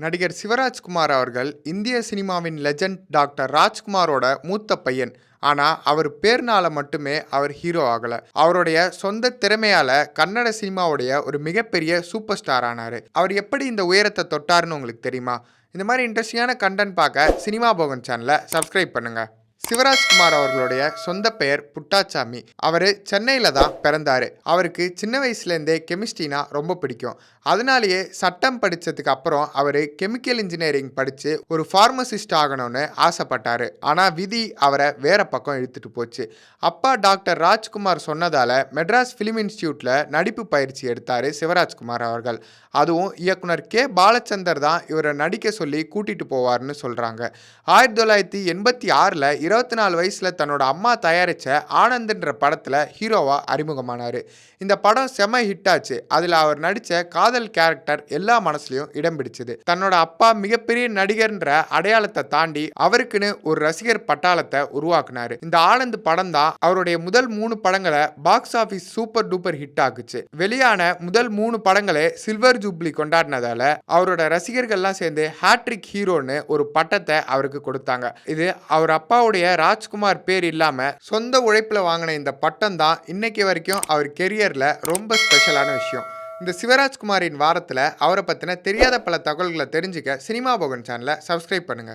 நடிகர் சிவராஜ்குமார் அவர்கள் இந்திய சினிமாவின் லெஜண்ட் டாக்டர் ராஜ்குமாரோட மூத்த பையன். ஆனால் அவர் பேர்னால மட்டுமே அவர் ஹீரோ ஆகலை. அவருடைய சொந்த திறமையால் கன்னட சினிமாவுடைய ஒரு மிகப்பெரிய சூப்பர் ஸ்டார் ஆனார். அவர் எப்படி இந்த உயரத்தை தொட்டாருன்னு உங்களுக்கு தெரியுமா? இந்த மாதிரி இன்ட்ரெஸ்டிங்கான கண்டென்ட் பார்க்க சினிமா போகன் சேனலை சப்ஸ்கிரைப் பண்ணுங்கள். சிவராஜ்குமார் அவர்களுடைய சொந்த பெயர் புட்டாச்சாமி. அவர் சென்னையில் தான் பிறந்தார். அவருக்கு சின்ன வயசுலேருந்தே கெமிஸ்ட்ரினா ரொம்ப பிடிக்கும். அதனாலேயே சட்டம் படித்ததுக்கு அப்புறம் அவர் கெமிக்கல் இன்ஜினியரிங் படித்து ஒரு ஃபார்மசிஸ்ட் ஆகணும்னு ஆசைப்பட்டார். ஆனால் விதி அவரை வேற பக்கம் இழுத்துட்டு போச்சு. அப்பா டாக்டர் ராஜ்குமார் சொன்னதால் மெட்ராஸ் ஃபிலிம் இன்ஸ்டியூட்டில் நடிப்பு பயிற்சி எடுத்தார் சிவராஜ்குமார் அவர்கள். அதுவும் இயக்குனர் கே பாலச்சந்தர் தான் இவரை நடிக்க சொல்லி கூட்டிகிட்டு போவார்னு சொல்கிறாங்க. 1986 24 வயசில் தன்னோட அம்மா தயாரித்த ஆனந்த்ன்ற படத்தில் ஹீரோவாக அறிமுகமானார். இந்த படம் செம ஹிட் ஆச்சு. அதில் அவர் நடித்த காதல் கேரக்டர் எல்லா மனசுலையும் இடம் பிடிச்சது. தன்னோட அப்பா மிகப்பெரிய நடிகர்ன்ற அடையாளத்தை தாண்டி அவருக்குன்னு ஒரு ரசிகர் பட்டாளத்தை உருவாக்குனாரு. இந்த ஆனந்த் படம் தான் அவருடைய முதல் 3 படங்களை box office super duper hit ஆக்குச்சு. வெளியான முதல் 3 படங்களே சில்வர் ஜூப்ளி கொண்டாடினதால அவரோட ரசிகர்கள்லாம் சேர்ந்து ஹேட்ரிக் ஹீரோன்னு ஒரு பட்டத்தை அவருக்கு கொடுத்தாங்க. இது அவர் அப்பாவுடைய ராஜ்குமார் பேர் இல்லாம சொந்த உழைப்புல வாங்கின இந்த பட்டம் தான் இன்னைக்கு வரைக்கும் அவர் கெரியர்ல ரொம்ப ஸ்பெஷலான விஷயம். இந்த சிவராஜ்குமாரின் வாரத்தில் அவரை பற்றின தெரியாத பல தகவல்களை தெரிஞ்சுக்க சினிமா போகன் சேனலை சப்ஸ்கிரைப் பண்ணுங்க.